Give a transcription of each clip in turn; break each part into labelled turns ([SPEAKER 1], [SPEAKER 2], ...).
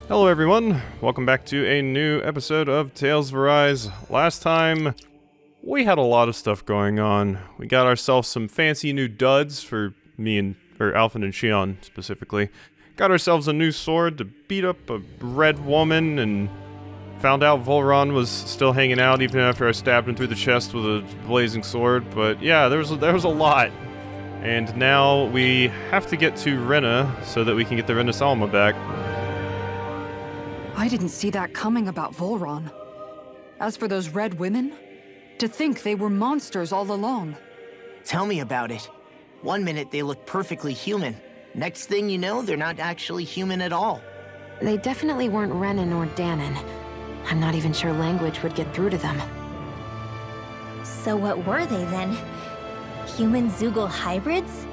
[SPEAKER 1] Hello everyone, welcome back to a new episode of Tales of Arise. Last time, we had a lot of stuff going on. We got ourselves some fancy new duds for me and, Alphen and Shion specifically. Got ourselves a new sword to beat up a red woman and found out Volron was still hanging out even after I stabbed him through the chest with a blazing sword. But yeah, there was a lot. And now we have to get to Rena so that we can get the Rena Salma back.
[SPEAKER 2] I didn't see that coming about Volron. As for those red women, to think they were monsters all along.
[SPEAKER 3] Tell me about it. One minute they look perfectly human. Next thing you know, they're not actually human at all.
[SPEAKER 4] They definitely weren't Renan or Dahnan. I'm not even sure language would get through to them.
[SPEAKER 5] So what were they then? Human Zoogle hybrids?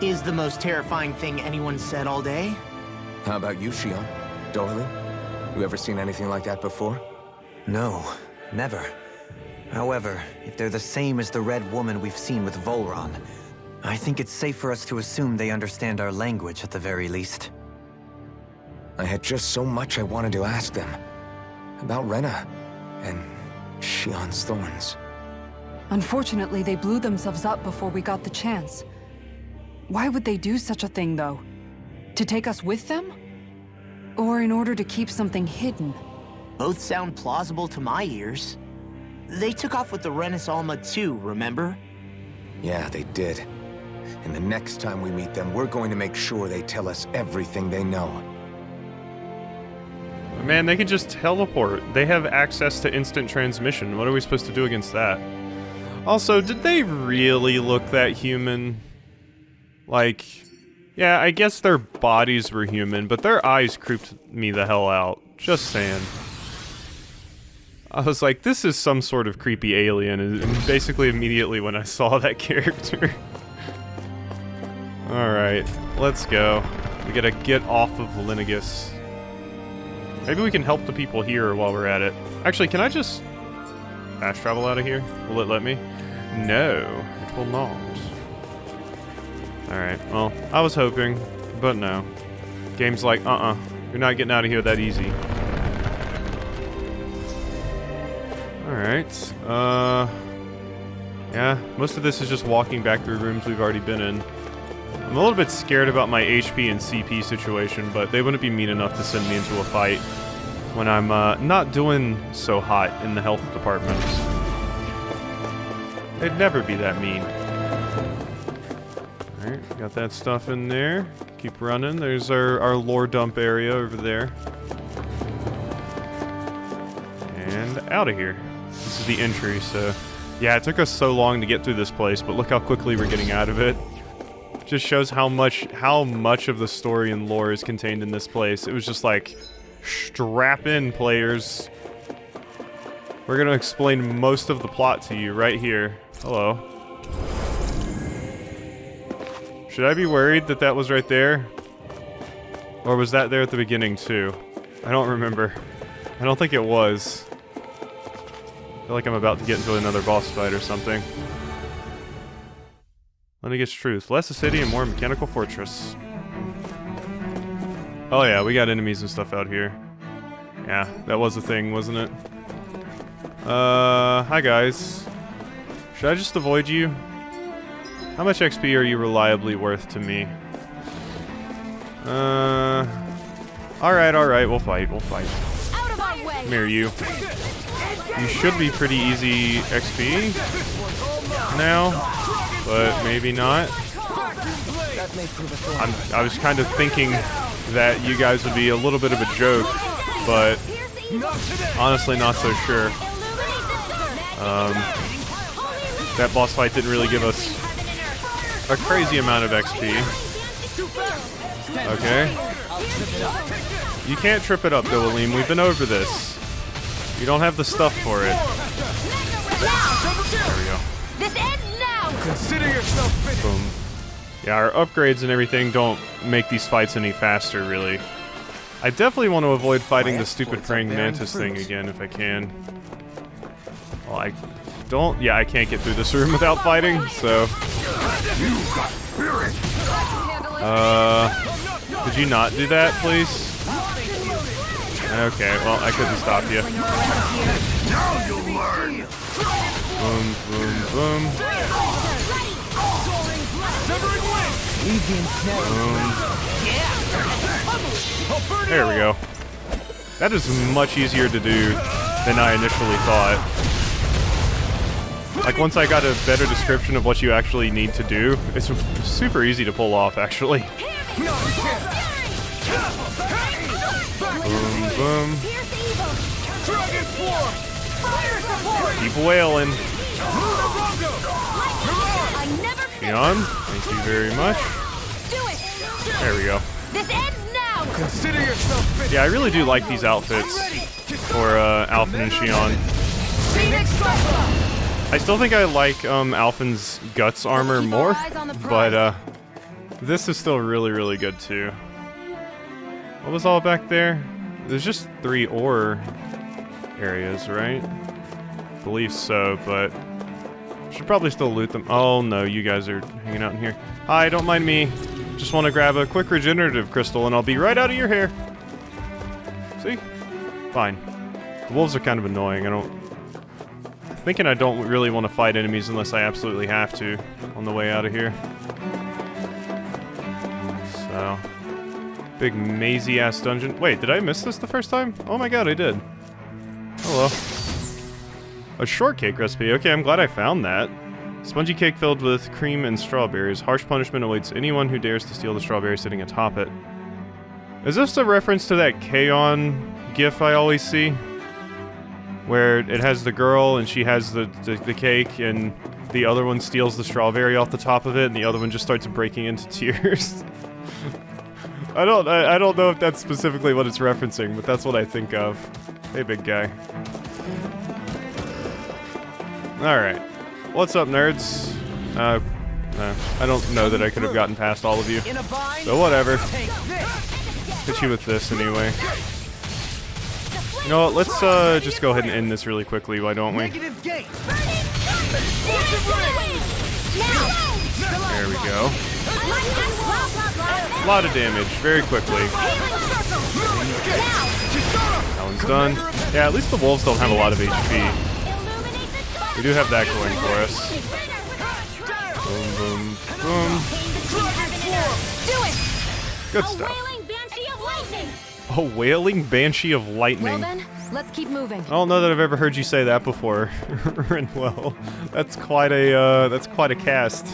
[SPEAKER 3] Is the most terrifying thing anyone said all day?
[SPEAKER 6] How about you, Shion? Darling? You ever seen anything like that before?
[SPEAKER 7] No, never. However, if they're the same as the red woman we've seen with Volron, I think it's safe for us to assume they understand our language at the very least.
[SPEAKER 6] I had just so much I wanted to ask them. About Rena, and Shion's thorns.
[SPEAKER 2] Unfortunately, they blew themselves up before we got the chance. Why would they do such a thing, though? To take us with them? Or in order to keep something hidden?
[SPEAKER 3] Both sound plausible to my ears. They took off with the Rena Salma too, remember?
[SPEAKER 6] Yeah, they did. And the next time we meet them, we're going to make sure they tell us everything they know.
[SPEAKER 1] Man, they can just teleport. They have access to instant transmission. What are we supposed to do against that? Also, did they really look that human? Like, yeah, I guess their bodies were human, but their eyes creeped me the hell out. Just saying. I was like, this is some sort of creepy alien, and basically immediately when I saw that character. Alright, let's go. We gotta get off of Linigus. Maybe we can help the people here while we're at it. Actually, can I just fast travel out of here? Will it let me? No, it will not. Alright, well, I was hoping, but no. Game's like, you're not getting out of here that easy. Alright, yeah, most of this is just walking back through rooms we've already been in. I'm a little bit scared about my HP and CP situation, but they wouldn't be mean enough to send me into a fight when I'm not doing so hot in the health department. They'd never be that mean. Alright, got that stuff in there. Keep running. There's our lore dump area over there. And out of here. This is the entry, so... Yeah, it took us so long to get through this place, but look how quickly we're getting out of it. Just shows how much of the story and lore is contained in this place. It was just like, strap in, players. We're gonna explain most of the plot to you right here. Hello. Should I be worried that that was right there? Or was that there at the beginning too? I don't remember. I don't think it was. I feel like I'm about to get into another boss fight or something. Let me get truth. Less a city and more mechanical fortress. Oh yeah, we got enemies and stuff out here. Yeah, that was a thing, wasn't it? Hi guys. Should I just avoid you? How much XP are you reliably worth to me? Alright, we'll fight. Come here, you. You should be pretty easy XP now, but maybe not. I was kind of thinking that you guys would be a little bit of a joke, but honestly not so sure. That boss fight didn't really give us a crazy amount of XP. Okay. You can't trip it up, though, Aleem. We've been over this. You don't have the stuff for it. There we go.
[SPEAKER 5] This ends now!
[SPEAKER 8] Consider yourself finished.
[SPEAKER 1] Boom. Yeah, our upgrades and everything don't make these fights any faster, really. I definitely want to avoid fighting the stupid praying mantis thing again if I can. Well, I don't... Yeah, I can't get through this room without fighting, so... Could you not do that, please? Okay, well, I couldn't stop you.
[SPEAKER 8] Now you'll learn.
[SPEAKER 1] Boom, boom, boom. Boom. There we go. That is much easier to do than I initially thought. Like, once I got a better description of what you actually need to do, it's super easy to pull off, actually. Boom, boom. Keep wailing. Shion, thank you very much. There we go.
[SPEAKER 5] This ends now!
[SPEAKER 8] Consider yourself finished.
[SPEAKER 1] Yeah, I really do like these outfits for Alphen and Shion. I still think I like Alphen's Guts armor more, but this is still really, really good too. What was all back there? There's just 3 ore areas, right? I believe so, but should probably still loot them. Oh no, you guys are hanging out in here. Hi, don't mind me. Just want to grab a quick regenerative crystal and I'll be right out of your hair. See? Fine. The wolves are kind of annoying. I'm thinking I don't really want to fight enemies unless I absolutely have to on the way out of here. So, big mazy ass dungeon. Wait, did I miss this the first time? Oh my god, I did. Hello. A shortcake recipe. Okay, I'm glad I found that. Spongy cake filled with cream and strawberries. Harsh punishment awaits anyone who dares to steal the strawberry sitting atop it. Is this a reference to that K-On! GIF I always see? Where it has the girl and she has the cake and the other one steals the strawberry off the top of it and the other one just starts breaking into tears. I don't know if that's specifically what it's referencing, but that's what I think of. Hey, big guy. Alright. What's up, nerds? I don't know that I could have gotten past all of you. So whatever. Hit you with this anyway. You know what, let's just go ahead and end this really quickly, why don't we? There we go. A lot of damage, very quickly. That one's done. Yeah, at least the wolves don't have a lot of HP. We do have that going for us. Boom, boom, boom. Good stuff. A wailing banshee of lightning.
[SPEAKER 2] Well then, let's keep moving.
[SPEAKER 1] I don't know that I've ever heard you say that before, Renwell. That's quite a cast.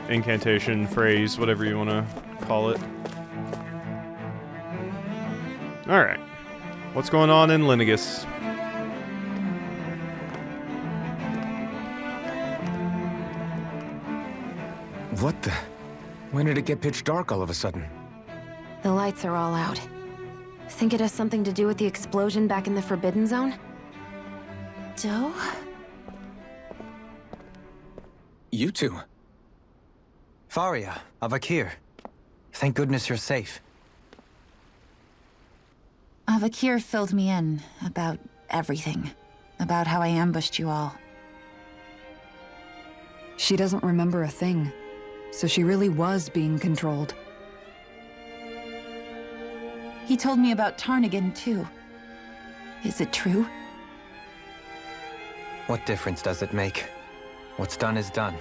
[SPEAKER 1] Incantation, phrase, whatever you want to call it. Alright. What's going on in Linegus?
[SPEAKER 6] What the? When did it get pitch dark all of a sudden?
[SPEAKER 4] The lights are all out. Think it has something to do with the explosion back in the Forbidden Zone? Doe?
[SPEAKER 6] You two.
[SPEAKER 7] Faria, Avakir. Thank goodness you're safe.
[SPEAKER 9] Avakir filled me in about everything. About how I ambushed you all.
[SPEAKER 2] She doesn't remember a thing. So she really was being controlled.
[SPEAKER 9] He told me about Tarnigan, too. Is it true?
[SPEAKER 7] What difference does it make? What's done is done.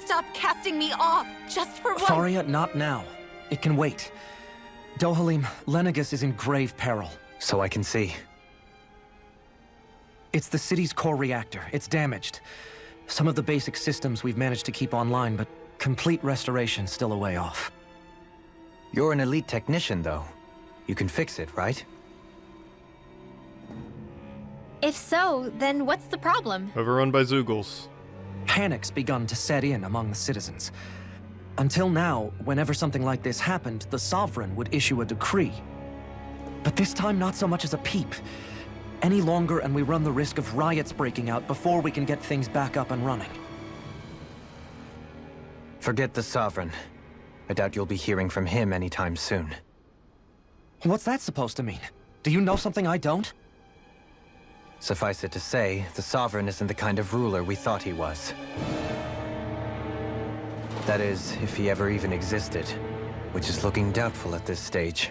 [SPEAKER 9] Stop casting me off, just for once!
[SPEAKER 10] Faria, not now. It can wait. Dohalim, Lenegus is in grave peril.
[SPEAKER 7] So I can see.
[SPEAKER 10] It's the city's core reactor. It's damaged. Some of the basic systems we've managed to keep online, but complete restoration's still a way off.
[SPEAKER 7] You're an elite technician, though. You can fix it, right?
[SPEAKER 5] If so, then what's the problem?
[SPEAKER 1] Overrun by Zeugles.
[SPEAKER 10] Panic's begun to set in among the citizens. Until now, whenever something like this happened, the Sovereign would issue a decree. But this time, not so much as a peep. Any longer and we run the risk of riots breaking out before we can get things back up and running.
[SPEAKER 7] Forget the Sovereign. I doubt you'll be hearing from him anytime soon.
[SPEAKER 10] What's that supposed to mean? Do you know something I don't?
[SPEAKER 7] Suffice it to say, the Sovereign isn't the kind of ruler we thought he was. That is, if he ever even existed. which is looking doubtful at this stage.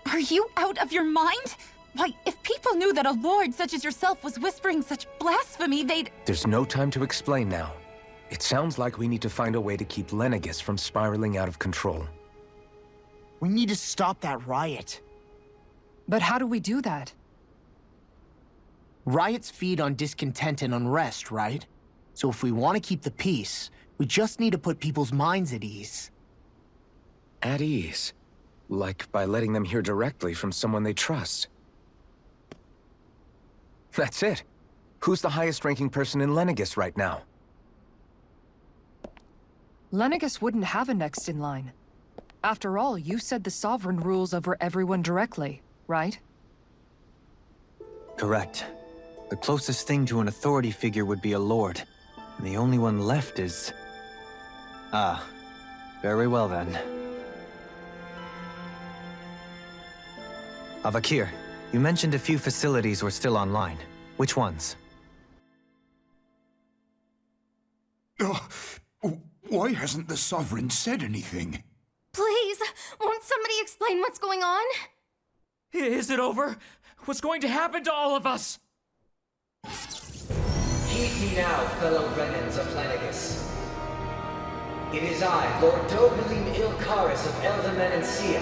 [SPEAKER 9] Are you out of your mind? Why, if people knew that a lord such as yourself was whispering such blasphemy, they'd...
[SPEAKER 6] There's no time to explain now. It sounds like we need to find a way to keep Lenegis from spiraling out of control.
[SPEAKER 3] We need to stop that riot.
[SPEAKER 2] But how do we do that?
[SPEAKER 3] Riots feed on discontent and unrest, right? So if we want to keep the peace, we just need to put people's minds at ease.
[SPEAKER 6] At ease? Like by letting them hear directly from someone they trust. That's it. Who's the highest-ranking person in Lenegis right now?
[SPEAKER 2] Lenegis wouldn't have a next in line. After all, you said the Sovereign rules over everyone directly, right?
[SPEAKER 7] Correct. The closest thing to an authority figure would be a lord. And the only one left is... Ah. Very well then. Avakir, you mentioned a few facilities were still online. Which ones?
[SPEAKER 8] Why hasn't the Sovereign said anything?
[SPEAKER 5] Please, won't somebody explain what's going on?
[SPEAKER 10] Is it over? What's going to happen to all of us?
[SPEAKER 11] Heed me now, fellow Renans of Lenegis. It is I, Lord Dohalim Ilkaris of Eldaman and Sia.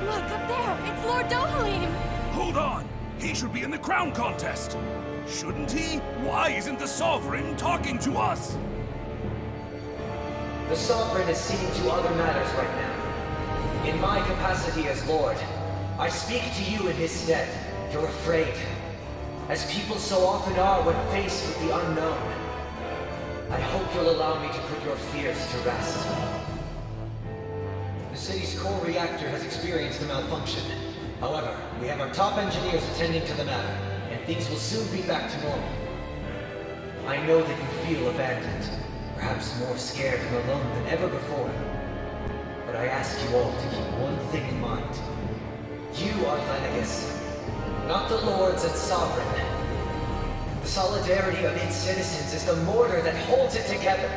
[SPEAKER 5] Look, up there! It's Lord Dohalim!
[SPEAKER 8] Hold on! He should be in the crown contest! Shouldn't he? Why isn't the Sovereign talking to us?
[SPEAKER 11] The Sovereign is seeing to other matters right now. In my capacity as Lord, I speak to you in his stead. You're afraid, as people so often are when faced with the unknown. I hope you'll allow me to put your fears to rest. The city's core reactor has experienced a malfunction. However, we have our top engineers attending to the matter, and things will soon be back to normal. I know that you feel abandoned, perhaps more scared and alone than ever before. But I ask you all to keep one thing in mind. You are Lenegis, not the Lords and Sovereign. The solidarity of its citizens is the mortar that holds it together.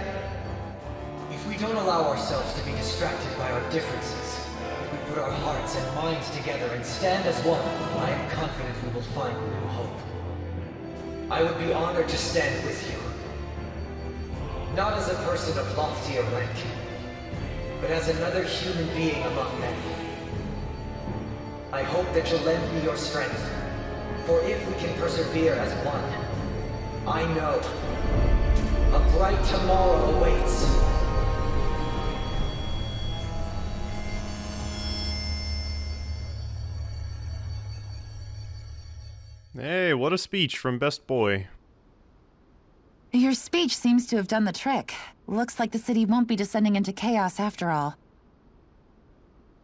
[SPEAKER 11] If we don't allow ourselves to be distracted by our differences, if we put our hearts and minds together and stand as one, I am confident we will find new hope. I would be honored to stand with you. Not as a person of loftier rank, but as another human being among many. I hope that you'll lend me your strength, for if we can persevere as one, I know a bright tomorrow awaits.
[SPEAKER 1] Hey, what a speech from Best Boy.
[SPEAKER 9] Your speech seems to have done the trick. Looks like the city won't be descending into chaos after all.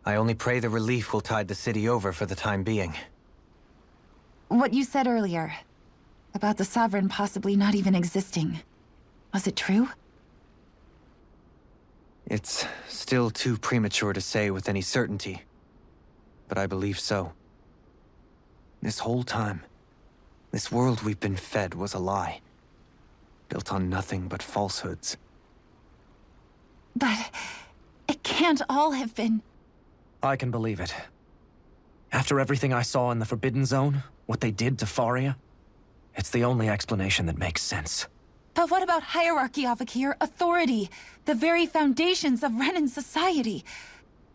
[SPEAKER 7] I only pray the relief will tide the city over for the time being.
[SPEAKER 9] What you said earlier, about the Sovereign possibly not even existing, was it true?
[SPEAKER 7] It's still too premature to say with any certainty, but I believe so. This whole time, this world we've been fed was a lie, built on nothing but falsehoods.
[SPEAKER 9] But it can't all have been...
[SPEAKER 10] I can believe it. After everything I saw in the Forbidden Zone, what they did to Faria, it's the only explanation that makes sense.
[SPEAKER 9] But what about hierarchy, Avakir? Authority? The very foundations of Renan society?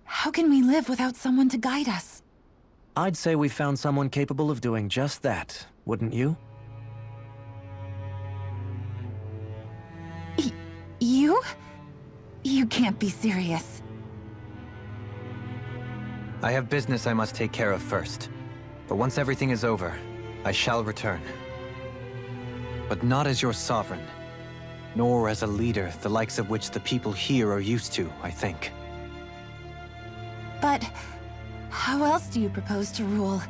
[SPEAKER 9] How can we live without someone to guide us?
[SPEAKER 10] I'd say we found someone capable of doing just that, wouldn't you?
[SPEAKER 9] You? You can't be serious.
[SPEAKER 7] I have business I must take care of first. But once everything is over, I shall return. But not as your sovereign, nor as a leader the likes of which the people here are used to, I think.
[SPEAKER 9] But how else do you propose to rule?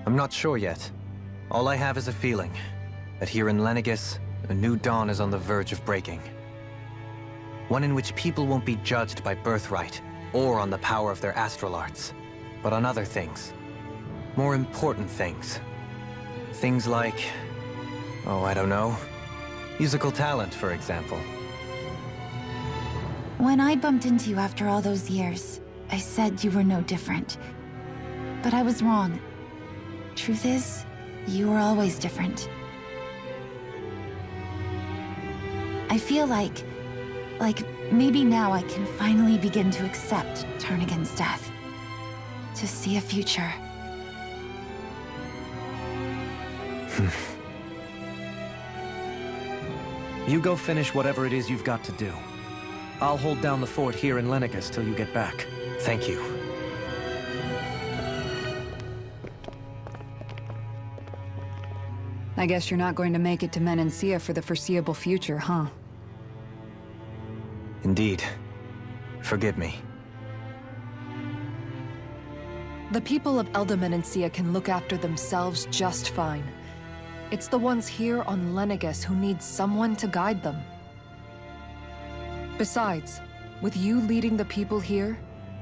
[SPEAKER 7] I'm not sure yet. All I have is a feeling that here in Lenegis, a new dawn is on the verge of breaking. One in which people won't be judged by birthright or on the power of their astral arts, but on other things. More important things. Things like, oh, I don't know, musical talent, for example.
[SPEAKER 9] When I bumped into you after all those years, I said you were no different. But I was wrong. Truth is, you were always different. I feel like maybe now I can finally begin to accept Turnagain's death. To see a future.
[SPEAKER 10] You go finish whatever it is you've got to do. I'll hold down the fort here in Lenegis till you get back.
[SPEAKER 7] Thank you.
[SPEAKER 2] I guess you're not going to make it to Menancia for the foreseeable future, huh?
[SPEAKER 7] Indeed. Forgive me.
[SPEAKER 12] The people of Elda Menancia can look after themselves just fine. It's the ones here on Lenegis who need someone to guide them. Besides, with you leading the people here,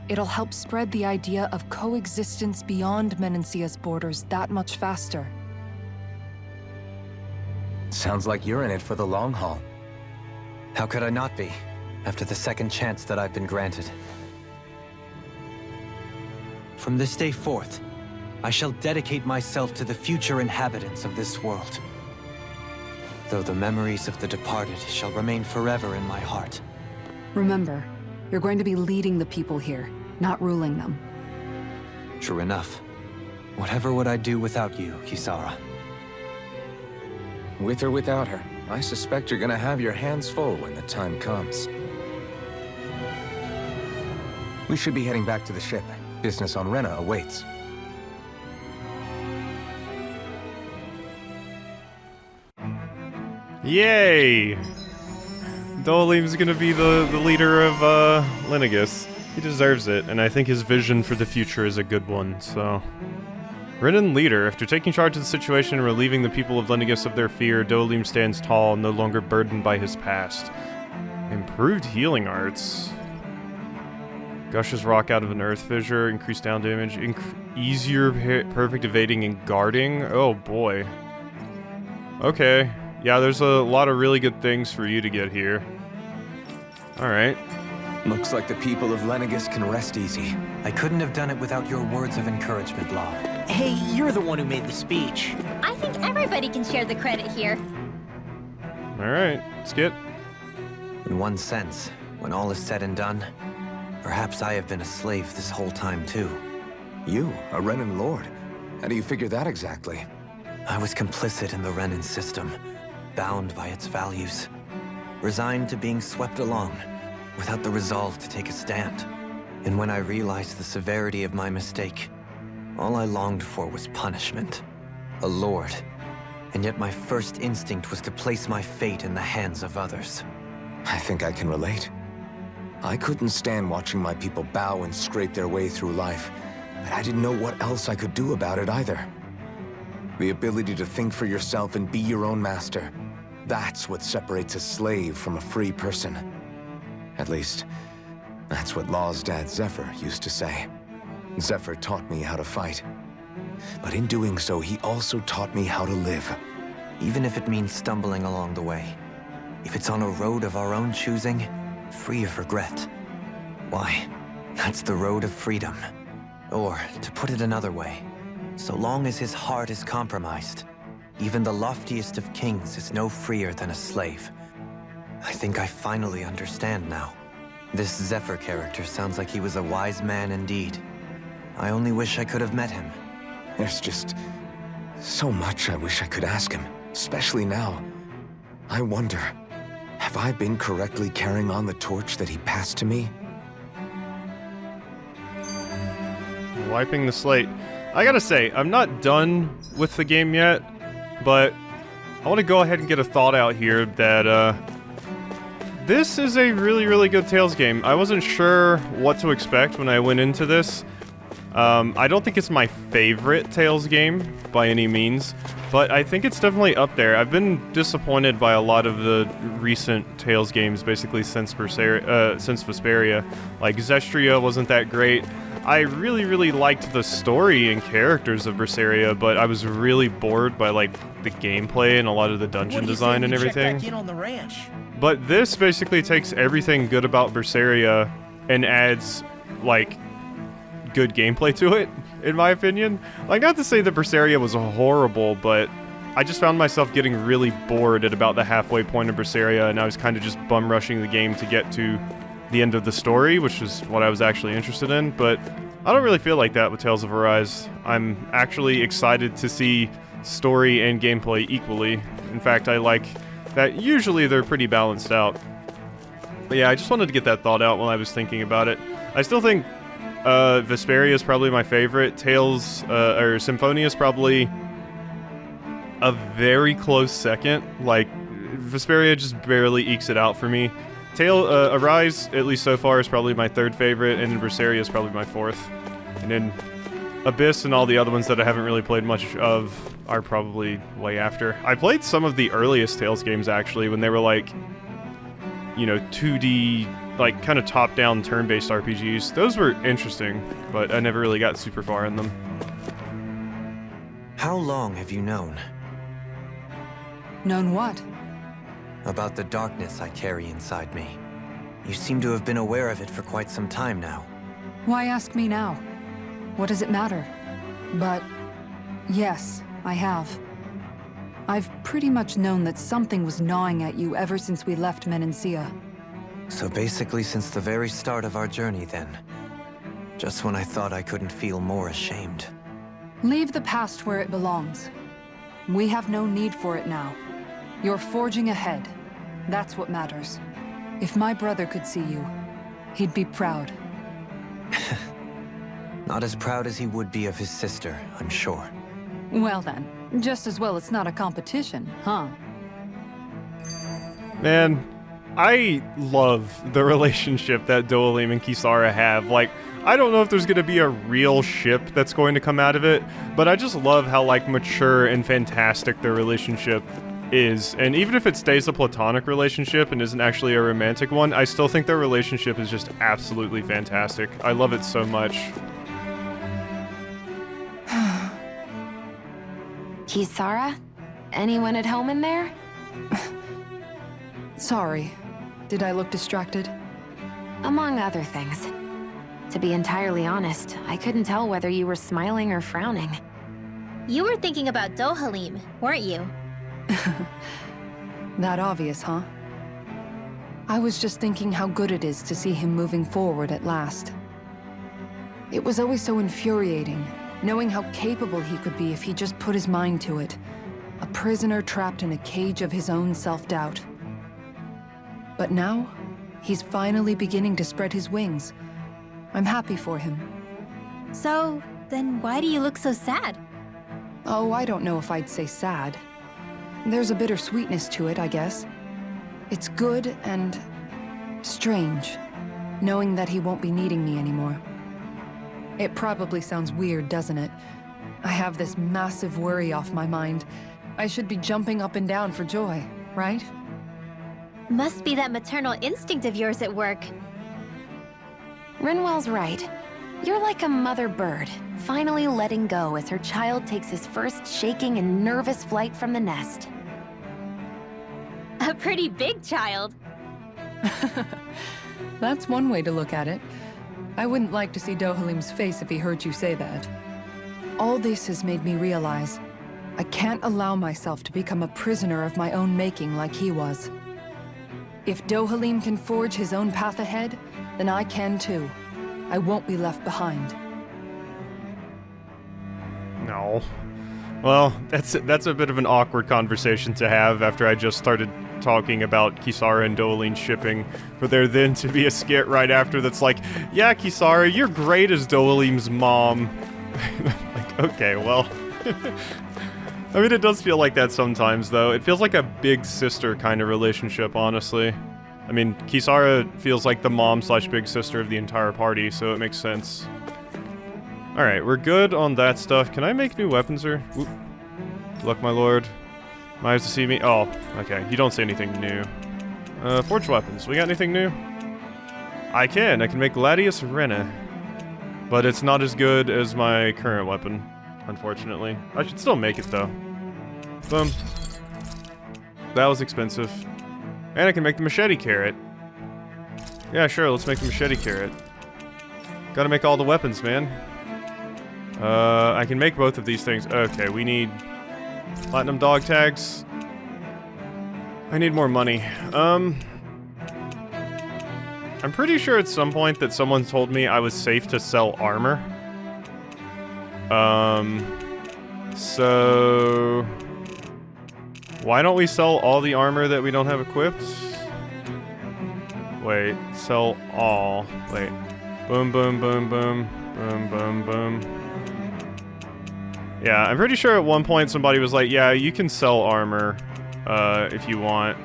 [SPEAKER 12] it'll help spread the idea of coexistence beyond Menancia's borders that much faster.
[SPEAKER 6] Sounds like you're in it for the long haul.
[SPEAKER 7] How could I not be, after the second chance that I've been granted? From this day forth, I shall dedicate myself to the future inhabitants of this world. Though the memories of the departed shall remain forever in my heart.
[SPEAKER 2] Remember, you're going to be leading the people here, not ruling them.
[SPEAKER 7] True enough. Whatever would I do without you, Kisara?
[SPEAKER 6] With or without her, I suspect you're gonna have your hands full when the time comes. We should be heading back to the ship. Business on Rena awaits.
[SPEAKER 1] Yay! Dohalim's gonna be the leader of Lenegis. He deserves it, and I think his vision for the future is a good one, so... Renan leader. After taking charge of the situation and relieving the people of Lenegis of their fear, Dohalim stands tall, no longer burdened by his past. Improved healing arts. Gushes rock out of an earth fissure, increased down damage, easier perfect evading and guarding. Oh boy. Okay. Yeah, there's a lot of really good things for you to get here. Alright.
[SPEAKER 6] Looks like the people of Lenegis can rest easy.
[SPEAKER 7] I couldn't have done it without your words of encouragement, Law.
[SPEAKER 3] Hey, you're the one who made the speech.
[SPEAKER 5] I think everybody can share the credit here.
[SPEAKER 1] Alright, Skit.
[SPEAKER 7] In one sense, when all is said and done, perhaps I have been a slave this whole time too.
[SPEAKER 6] You, a Renan Lord? How do you figure that exactly?
[SPEAKER 7] I was complicit in the Renan system, bound by its values, resigned to being swept along, without the resolve to take a stand. And when I realized the severity of my mistake, all I longed for was punishment. A lord. And yet my first instinct was to place my fate in the hands of others.
[SPEAKER 6] I think I can relate. I couldn't stand watching my people bow and scrape their way through life, but I didn't know what else I could do about it either. The ability to think for yourself and be your own master, that's what separates a slave from a free person. At least, that's what Law's dad Zephyr used to say. Zephyr taught me how to fight. But in doing so, he also taught me how to live.
[SPEAKER 7] Even if it means stumbling along the way. If it's on a road of our own choosing, free of regret. Why, that's the road of freedom. Or, to put it another way, so long as his heart is compromised, even the loftiest of kings is no freer than a slave. I think I finally understand now. This Zephyr character sounds like he was a wise man indeed. I only wish I could have met him.
[SPEAKER 6] There's just so much I wish I could ask him, especially now. I wonder, have I been correctly carrying on the torch that he passed to me?
[SPEAKER 1] Wiping the slate. I gotta say, I'm not done with the game yet, but I want to go ahead and get a thought out here that, this is a really, really good Tales game. I wasn't sure what to expect when I went into this. I don't think it's my favorite Tales game by any means, but I think it's definitely up there. I've been disappointed by a lot of the recent Tales games, basically since Vesperia. Like, Zestria wasn't that great. I really, really liked the story and characters of Berseria, but I was really bored by, like, the gameplay and a lot of the dungeon design and everything.
[SPEAKER 3] Check back in on the ranch.
[SPEAKER 1] But this basically takes everything good about Berseria and adds, like, good gameplay to it, in my opinion. Like, not to say that Berseria was horrible, but I just found myself getting really bored at about the halfway point of Berseria, and I was kind of just bum rushing the game to get to the end of the story, which is what I was actually interested in, but I don't really feel like that with Tales of Arise. I'm actually excited to see story and gameplay equally. In fact, I like that usually they're pretty balanced out. But yeah, I just wanted to get that thought out while I was thinking about it. I still think Vesperia is probably my favorite. Tales, or Symphonia is probably a very close second. Like, Vesperia just barely ekes it out for me. Arise, at least so far, is probably my third favorite, and then Berseria is probably my fourth. And then Abyss and all the other ones that I haven't really played much of are probably way after. I played some of the earliest Tales games, actually, when they were like, you know, 2D, like, kind of top-down turn-based RPGs. Those were interesting, but I never really got super far in them.
[SPEAKER 7] How long have you known?
[SPEAKER 2] Known what?
[SPEAKER 7] About the darkness I carry inside me. You seem to have been aware of it for quite some time now.
[SPEAKER 2] Why ask me now? What does it matter? But yes, I have. I've pretty much known that something was gnawing at you ever since we left Menancia.
[SPEAKER 7] So basically since the very start of our journey then. Just when I thought I couldn't feel more ashamed.
[SPEAKER 2] Leave the past where it belongs. We have no need for it now. You're forging ahead. That's what matters. If my brother could see you, he'd be proud.
[SPEAKER 7] Not as proud as he would be of his sister, I'm sure.
[SPEAKER 2] Well then, just as well it's not a competition, huh?
[SPEAKER 1] Man, I love the relationship that Dohalim and Kisara have. Like, I don't know if there's gonna be a real ship that's going to come out of it, but I just love how, like, mature and fantastic their relationship is. And even if it stays a platonic relationship and isn't actually a romantic one, I still think their relationship is just absolutely fantastic. I love it so much.
[SPEAKER 4] Kisara? Anyone at home in there?
[SPEAKER 2] Sorry. Did I look distracted?
[SPEAKER 4] Among other things. To be entirely honest, I couldn't tell whether you were smiling or frowning.
[SPEAKER 5] You were thinking about Dohalim, weren't you?
[SPEAKER 2] That obvious, huh? I was just thinking how good it is to see him moving forward at last. It was always so infuriating, knowing how capable he could be if he just put his mind to it. A prisoner trapped in a cage of his own self-doubt. But now, he's finally beginning to spread his wings. I'm happy for him.
[SPEAKER 5] So, then why do you look so sad?
[SPEAKER 2] Oh, I don't know if I'd say sad. There's a bittersweetness to it, I guess. It's good and strange, knowing that he won't be needing me anymore. It probably sounds weird, doesn't it? I have this massive worry off my mind. I should be jumping up and down for joy, right?
[SPEAKER 5] Must be that maternal instinct of yours at work.
[SPEAKER 4] Rinwell's right. You're like a mother bird, finally letting go as her child takes his first shaking and nervous flight from the nest.
[SPEAKER 5] A pretty big child.
[SPEAKER 2] That's one way to look at it. I wouldn't like to see Dohalim's face if he heard you say that. All this has made me realize I can't allow myself to become a prisoner of my own making like he was. If Dohalim can forge his own path ahead, then I can too. I won't be left behind.
[SPEAKER 1] No. Well, that's a bit of an awkward conversation to have after I just started talking about Kisara and Dohalim shipping, for there then to be a skit right after that's like, yeah, Kisara, you're great as Dohalim's mom. Like, okay, well. I mean, it does feel like that sometimes, though. It feels like a big sister kind of relationship, honestly. I mean, Kisara feels like the mom/big sister of the entire party, so it makes sense. Alright, we're good on that stuff. Can I make new weapons, or? Oop. Look, my lord. My eyes to see me. Oh, okay. You don't say anything new. Forge weapons. We got anything new? I can make Gladius Rena. But it's not as good as my current weapon, unfortunately. I should still make it, though. Boom. That was expensive. And I can make the machete carrot. Yeah, sure, let's make the machete carrot. Gotta make all the weapons, man. I can make both of these things. Okay, we need platinum dog tags. I need more money. I'm pretty sure at some point that someone told me I was safe to sell armor. So why don't we sell all the armor that we don't have equipped? Wait, sell all. Wait. Boom, boom, boom, boom. Boom, boom, boom. Yeah, I'm pretty sure at one point somebody was like, yeah, you can sell armor if you want.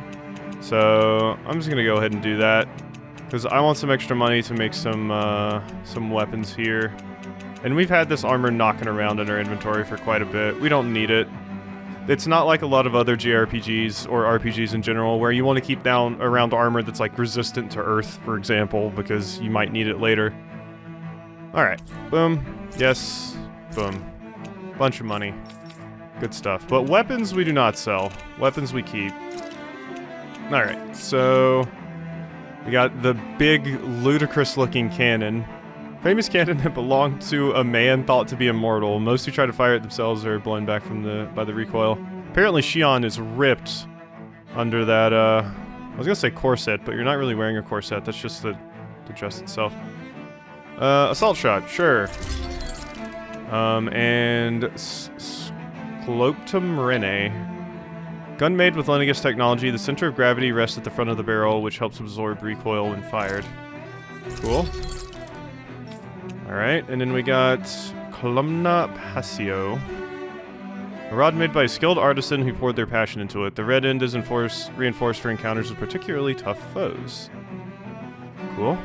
[SPEAKER 1] So I'm just gonna go ahead and do that. Because I want some extra money to make some weapons here. And we've had this armor knocking around in our inventory for quite a bit. We don't need it. It's not like a lot of other JRPGs or RPGs in general where you want to keep down around armor that's like resistant to earth, for example, because you might need it later. Alright. Boom. Yes. Boom. Bunch of money. Good stuff. But weapons we do not sell. Weapons we keep. Alright, so we got the big, ludicrous-looking cannon. Famous cannon that belonged to a man thought to be immortal. Most who try to fire it themselves are blown back by the recoil. Apparently Shion is ripped under that, I was gonna say corset, but you're not really wearing a corset. That's just the dress itself. Assault shot, sure. And Scloptum Rene. Gun made with Lennigus technology. The center of gravity rests at the front of the barrel, which helps absorb recoil when fired. Cool. Alright, and then we got Columna Passio. A rod made by a skilled artisan who poured their passion into it. The red end is reinforced for encounters with particularly tough foes. Cool.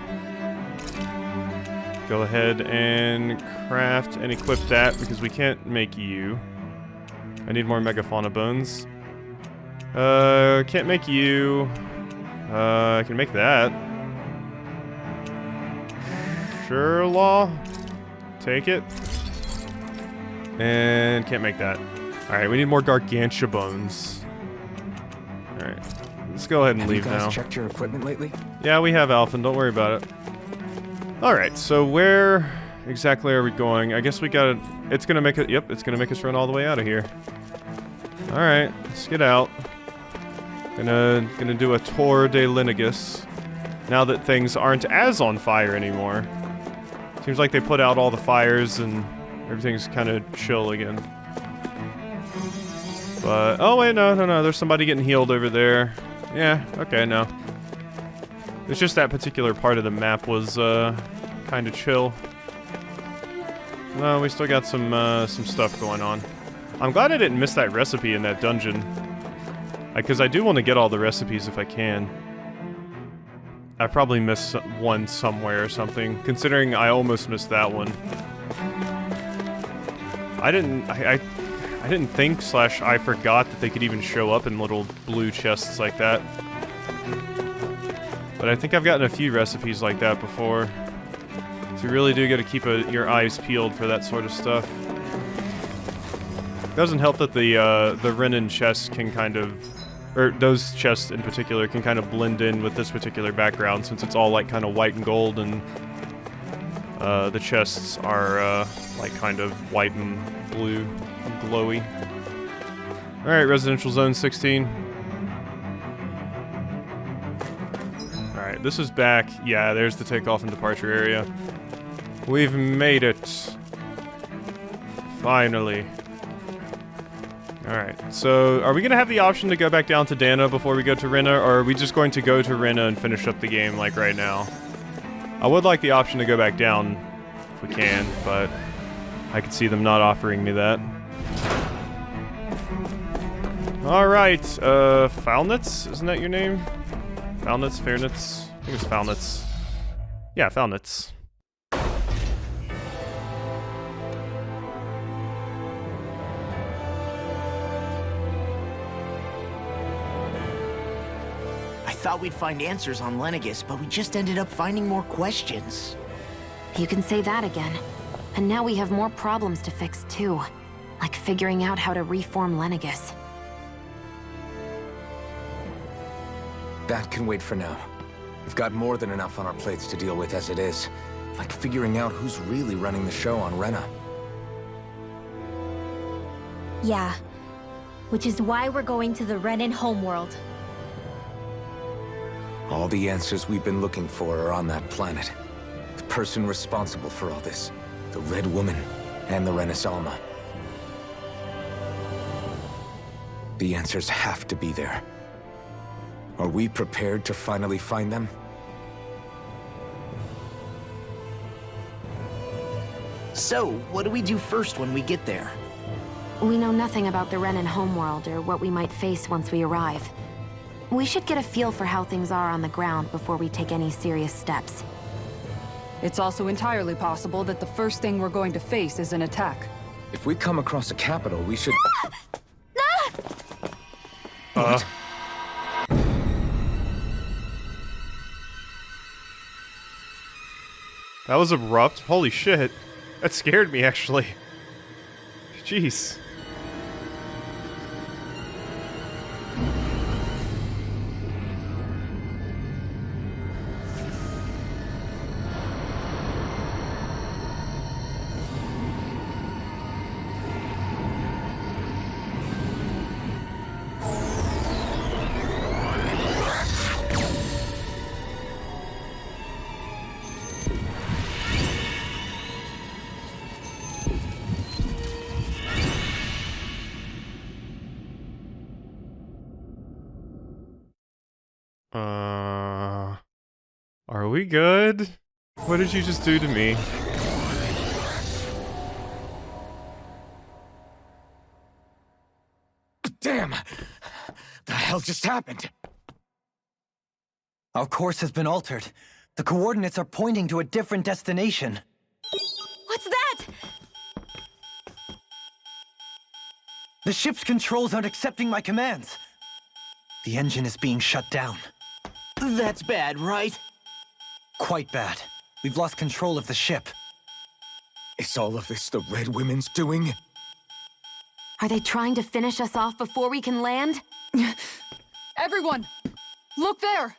[SPEAKER 1] Go ahead and craft and equip that because we can't make you. I need more megafauna bones. Can't make you. I can make that. Sure, law. Take it. And can't make that. Alright, we need more gargantua bones. Alright. Let's go ahead and leave now.
[SPEAKER 6] Have you guys checked your equipment lately?
[SPEAKER 1] Yeah, we have, Alphen. Don't worry about it. Alright, so where exactly are we going? I guess we gotta... It's gonna make it... Yep, it's gonna make us run all the way out of here. Alright, let's get out. Gonna do a tour de Lennigus. Now that things aren't as on fire anymore. Seems like they put out all the fires and everything's kind of chill again. But, oh wait, no, there's somebody getting healed over there. Yeah, okay, no. It's just that particular part of the map was, kind of chill. No, we still got some stuff going on. I'm glad I didn't miss that recipe in that dungeon. Because I do want to get all the recipes if I can. I probably missed one somewhere or something, considering I almost missed that one. I didn't think / I forgot that they could even show up in little blue chests like that. But I think I've gotten a few recipes like that before. So you really do got to keep your eyes peeled for that sort of stuff. It doesn't help that the Renan chests can kind of... Or those chests in particular can kind of blend in with this particular background since it's all like kind of white and gold and the chests are like kind of white and blue and glowy. Alright, Residential Zone 16. Alright, this is back. Yeah, there's the takeoff and departure area. We've made it. Finally. Alright, so are we going to have the option to go back down to Dahna before we go to Rena, or are we just going to go to Rena and finish up the game like right now? I would like the option to go back down if we can, but I could see them not offering me that. Alright, Foulnitz? Isn't that your name? Foulnitz? Fairnitz? I think it's Foulnitz. Yeah, Foulnitz.
[SPEAKER 3] I thought we'd find answers on Lennigus, but we just ended up finding more questions.
[SPEAKER 4] You can say that again. And now we have more problems to fix too. Like figuring out how to reform Lennigus.
[SPEAKER 6] That can wait for now. We've got more than enough on our plates to deal with as it is. Like figuring out who's really running the show on Rena.
[SPEAKER 5] Yeah. Which is why we're going to the Renan homeworld.
[SPEAKER 6] All the answers we've been looking for are on that planet. The person responsible for all this. The Red Woman and the Renaissance. The answers have to be there. Are we prepared to finally find them?
[SPEAKER 3] So, what do we do first when we get there?
[SPEAKER 4] We know nothing about the Renan homeworld or what we might face once we arrive. We should get a feel for how things are on the ground before we take any serious steps.
[SPEAKER 2] It's also entirely possible that the first thing we're going to face is an attack.
[SPEAKER 6] If we come across a capital, we should...
[SPEAKER 1] What? That was abrupt. Holy shit. That scared me, actually. Jeez. Are we good? What did you just do to me?
[SPEAKER 6] Damn! The hell just happened?
[SPEAKER 7] Our course has been altered. The coordinates are pointing to a different destination.
[SPEAKER 5] What's that?
[SPEAKER 7] The ship's controls aren't accepting my commands. The engine is being shut down.
[SPEAKER 3] That's bad, right?
[SPEAKER 7] Quite bad. We've lost control of the ship.
[SPEAKER 6] Is all of this the Red Women's doing?
[SPEAKER 4] Are they trying to finish us off before we can land?
[SPEAKER 2] Everyone! Look there!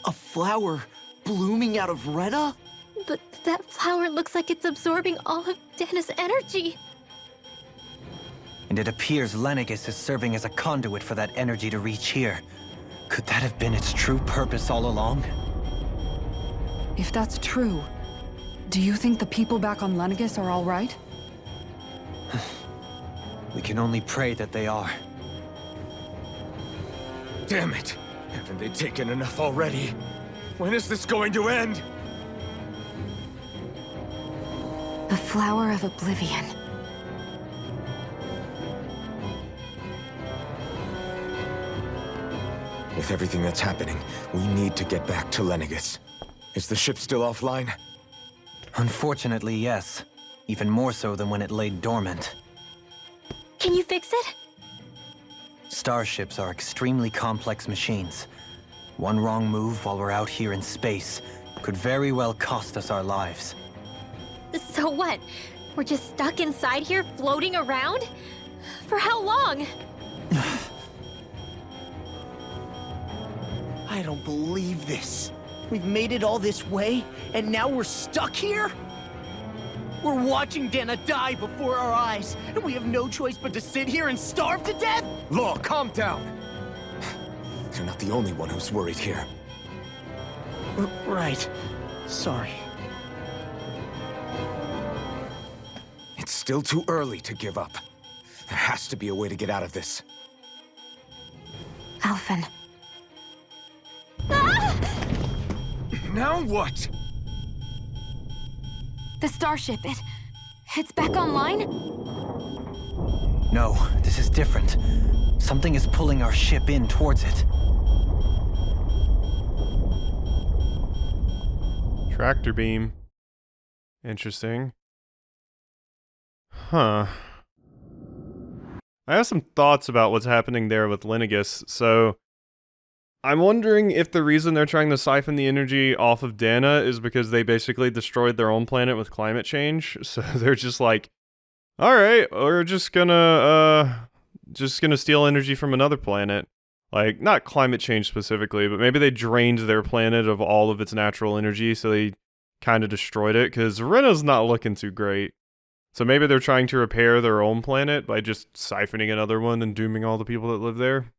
[SPEAKER 3] A flower blooming out of Rena?
[SPEAKER 5] But that flower looks like it's absorbing all of Dahna's energy.
[SPEAKER 7] And it appears Lenegis is serving as a conduit for that energy to reach here. Could that have been its true purpose all along?
[SPEAKER 2] If that's true, do you think the people back on Lenegis are all right?
[SPEAKER 7] We can only pray that they are.
[SPEAKER 6] Damn it! Haven't they taken enough already? When is this going to end?
[SPEAKER 4] The Flower of Oblivion.
[SPEAKER 6] With everything that's happening, we need to get back to Lenegis. Is the ship still offline?
[SPEAKER 7] Unfortunately, yes. Even more so than when it lay dormant.
[SPEAKER 5] Can you fix it?
[SPEAKER 7] Starships are extremely complex machines. One wrong move while we're out here in space could very well cost us our lives.
[SPEAKER 5] So what? We're just stuck inside here, floating around? For how long?
[SPEAKER 3] I don't believe this. We've made it all this way, and now we're stuck here? We're watching Dahna die before our eyes, and we have no choice but to sit here and starve to death?
[SPEAKER 6] Look, calm down. You're not the only one who's worried here.
[SPEAKER 3] Right. Sorry.
[SPEAKER 6] It's still too early to give up. There has to be a way to get out of this.
[SPEAKER 4] Alphen.
[SPEAKER 6] Now what?
[SPEAKER 4] The starship, it's back online?
[SPEAKER 7] No, this is different. Something is pulling our ship in towards it.
[SPEAKER 1] Tractor beam. Interesting. Huh. I have some thoughts about what's happening there with Lenegis, so I'm wondering if the reason they're trying to siphon the energy off of Dahna is because they basically destroyed their own planet with climate change, so they're just like, alright, we're just gonna steal energy from another planet. Like, not climate change specifically, but maybe they drained their planet of all of its natural energy, so they kind of destroyed it, because Rena's not looking too great. So maybe they're trying to repair their own planet by just siphoning another one and dooming all the people that live there.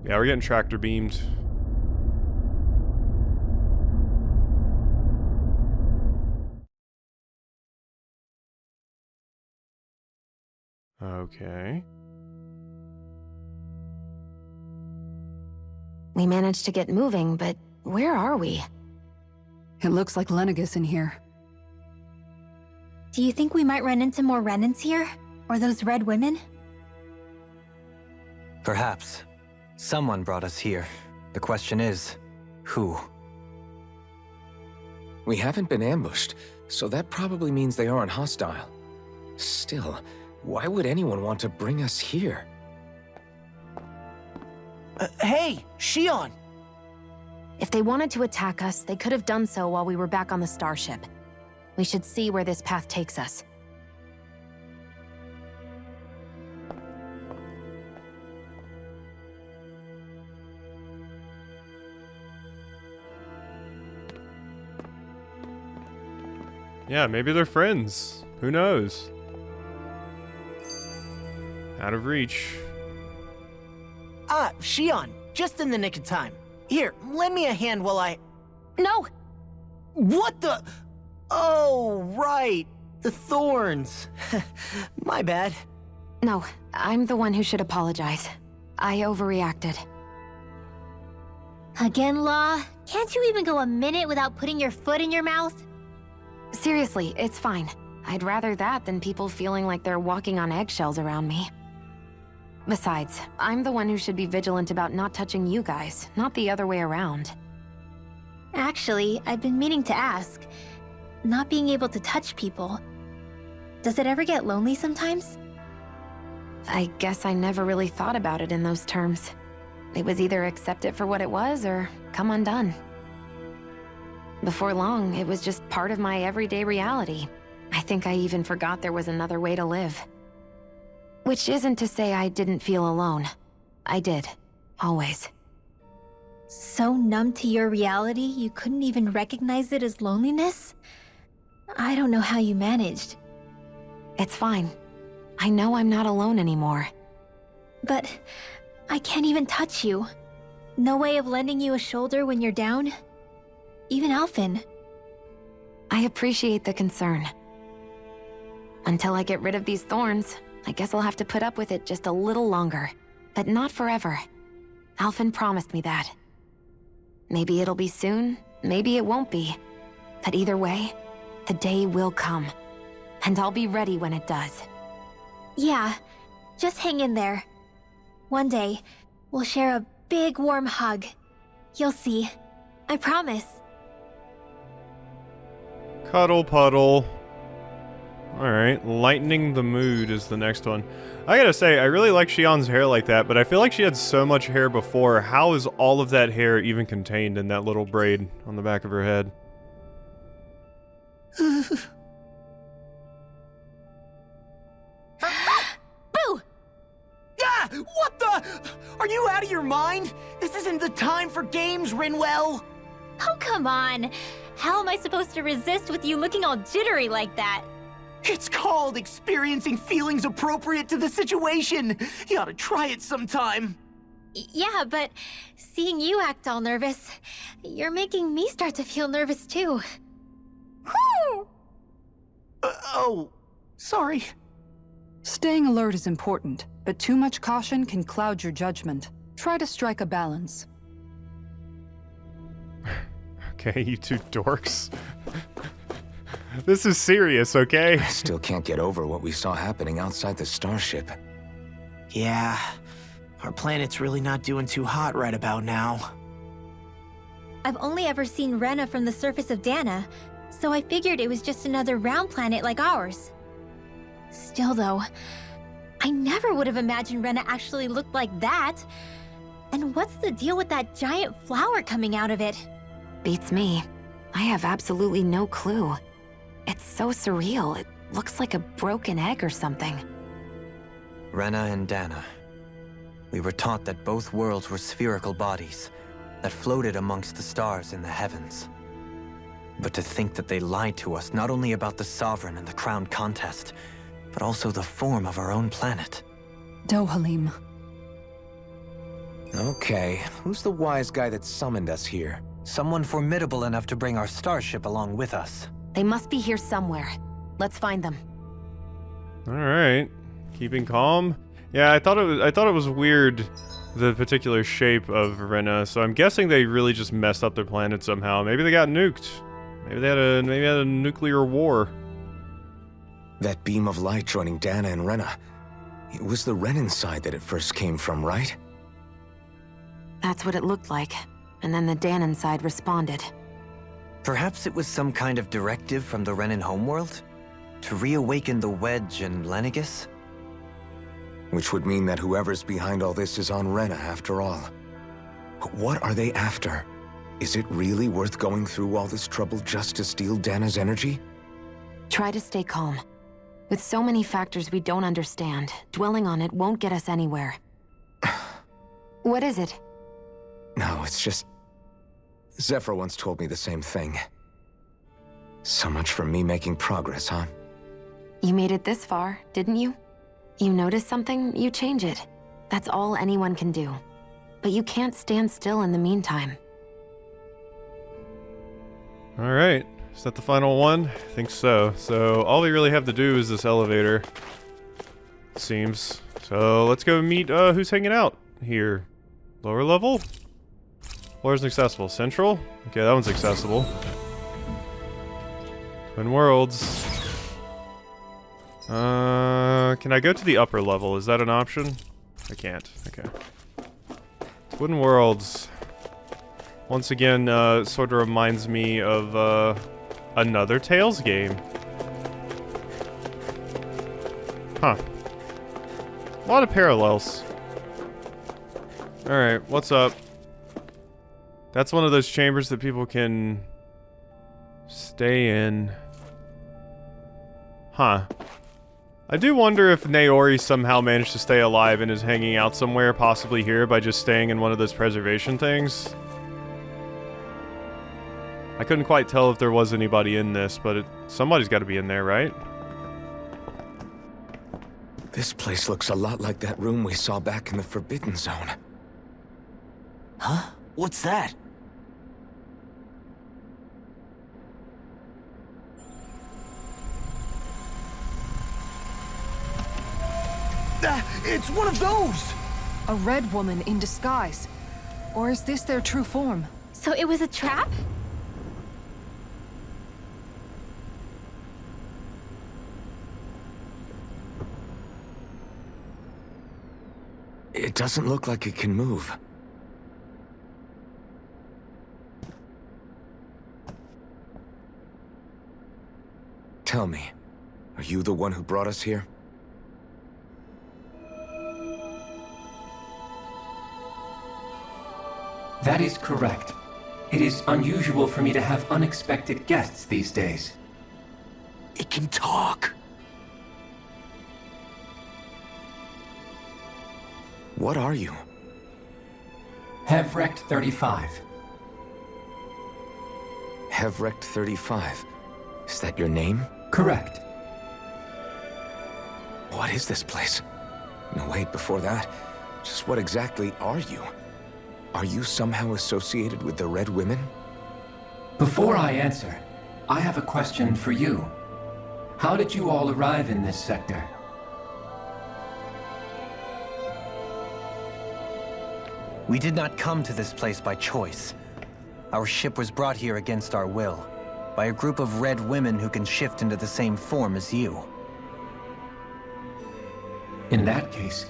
[SPEAKER 1] Yeah, we're getting tractor beamed. Okay.
[SPEAKER 4] We managed to get moving, but where are we?
[SPEAKER 2] It looks like Lenegis in here.
[SPEAKER 5] Do you think we might run into more Renans here? Or those red women?
[SPEAKER 7] Perhaps. Someone brought us here. The question is, who?
[SPEAKER 6] We haven't been ambushed, so that probably means they aren't hostile. Still, why would anyone want to bring us here?
[SPEAKER 3] Hey, Shion!
[SPEAKER 4] If they wanted to attack us, they could have done so while we were back on the starship. We should see where this path takes us.
[SPEAKER 1] Yeah, maybe they're friends. Who knows? Out of reach.
[SPEAKER 3] Ah, Shion, just in the nick of time. Here, lend me a hand while I...
[SPEAKER 4] No!
[SPEAKER 3] What the... Oh, right. The thorns. My bad.
[SPEAKER 4] No, I'm the one who should apologize. I overreacted.
[SPEAKER 5] Again, Law? Can't you even go a minute without putting your foot in your mouth?
[SPEAKER 4] Seriously, it's fine. I'd rather that than people feeling like they're walking on eggshells around me. Besides, I'm the one who should be vigilant about not touching you guys, not the other way around.
[SPEAKER 5] Actually, I've been meaning to ask. Not being able to touch people, does it ever get lonely sometimes?
[SPEAKER 4] I guess I never really thought about it in those terms. It was either accept it for what it was or come undone. Before long, it was just part of my everyday reality. I think I even forgot there was another way to live. Which isn't to say I didn't feel alone. I did. Always.
[SPEAKER 5] So numb to your reality, you couldn't even recognize it as loneliness? I don't know how you managed.
[SPEAKER 4] It's fine. I know I'm not alone anymore.
[SPEAKER 5] But I can't even touch you. No way of lending you a shoulder when you're down? Even Alphen.
[SPEAKER 4] I appreciate the concern. Until I get rid of these thorns, I guess I'll have to put up with it just a little longer. But not forever. Alphen promised me that. Maybe it'll be soon, maybe it won't be. But either way, the day will come. And I'll be ready when it does.
[SPEAKER 5] Yeah, just hang in there. One day, We'll share a big warm hug. You'll see. I promise.
[SPEAKER 1] Cuddle puddle. Alright, lightening the mood is the next one. I gotta say, I really like Shion's hair like that, but I feel like she had so much hair before. How is all of that hair even contained in that little braid on the back of her head?
[SPEAKER 5] Boo!
[SPEAKER 3] Ah! What the? Are you out of your mind? This isn't the time for games, Rinwell!
[SPEAKER 5] Oh, come on. How am I supposed to resist with you looking all jittery like that?
[SPEAKER 3] It's called experiencing feelings appropriate to the situation. You ought to try it sometime.
[SPEAKER 5] Yeah, but seeing you act all nervous, you're making me start to feel nervous too.
[SPEAKER 3] Oh, sorry.
[SPEAKER 2] Staying alert is important, but too much caution can cloud your judgment. Try to strike a balance.
[SPEAKER 1] Okay, you two dorks. This is serious, okay?
[SPEAKER 6] I still can't get over what we saw happening outside the starship.
[SPEAKER 3] Yeah, our planet's really not doing too hot right about now.
[SPEAKER 5] I've only ever seen Rena from the surface of Dahna, so I figured it was just another round planet like ours. Still though, I never would have imagined Rena actually looked like that. And what's the deal with that giant flower coming out of it?
[SPEAKER 4] Beats me. I have absolutely no clue. It's so surreal. It looks like a broken egg or something.
[SPEAKER 7] Renan and Dahnan. We were taught that both worlds were spherical bodies that floated amongst the stars in the heavens. But to think that they lied to us not only about the Sovereign and the Crown contest, but also the form of our own planet.
[SPEAKER 2] Dohalim.
[SPEAKER 6] Okay, who's the wise guy that summoned us here?
[SPEAKER 7] Someone formidable enough to bring our starship along with us.
[SPEAKER 4] They must be here somewhere. Let's find them.
[SPEAKER 1] Alright. Keeping calm. Yeah, I thought it was weird, the particular shape of Rena, so I'm guessing they really just messed up their planet somehow. Maybe they got nuked. Maybe they had a nuclear war.
[SPEAKER 6] That beam of light joining Dahna and Rena. It was the Renan side that it first came from, right?
[SPEAKER 4] That's what it looked like. And then the Dahnan side responded.
[SPEAKER 7] Perhaps it was some kind of directive from the Renan homeworld? To reawaken the Wedge and Lenegis?
[SPEAKER 6] Which would mean that whoever's behind all this is on Rena after all. But what are they after? Is it really worth going through all this trouble just to steal Dahna's energy?
[SPEAKER 4] Try to stay calm. With so many factors we don't understand, dwelling on it won't get us anywhere. What is it?
[SPEAKER 6] No, it's just... Zephyr once told me the same thing. So much for me making progress, huh?
[SPEAKER 4] You made it this far, didn't you? You notice something, you change it. That's all anyone can do. But you can't stand still in the meantime.
[SPEAKER 1] Alright. Is that the final one? I think so. So all we really have to do is this elevator. It seems. So let's go meet who's hanging out here. Lower level? Floor's accessible. Central? Okay, that one's accessible. Twin Worlds. Can I go to the upper level? Is that an option? I can't. Okay. Twin Worlds. Once again, sort of reminds me of, another Tales game. Huh. A lot of parallels. Alright, what's up? That's one of those chambers that people can stay in. Huh. I do wonder if Naori somehow managed to stay alive and is hanging out somewhere, possibly here, by just staying in one of those preservation things. I couldn't quite tell if there was anybody in this, but somebody's got to be in there, right?
[SPEAKER 6] This place looks a lot like that room we saw back in the Forbidden Zone.
[SPEAKER 3] Huh? What's that? It's one of those!
[SPEAKER 12] A red woman in disguise. Or is this their true form?
[SPEAKER 5] So it was a trap?
[SPEAKER 6] It doesn't look like it can move. Tell me, are you the one who brought us here?
[SPEAKER 13] That is correct. It is unusual for me to have unexpected guests these days.
[SPEAKER 3] It can talk.
[SPEAKER 6] What are you?
[SPEAKER 13] Hevrekt-35.
[SPEAKER 6] Hevrekt-35. Is that your name?
[SPEAKER 13] Correct.
[SPEAKER 6] What is this place? No, wait, before that, just what exactly are you? Are you somehow associated with the Red Women?
[SPEAKER 13] Before I answer, I have a question for you. How did you all arrive in this sector?
[SPEAKER 7] We did not come to this place by choice. Our ship was brought here against our will, by a group of red women who can shift into the same form as you.
[SPEAKER 13] In that case,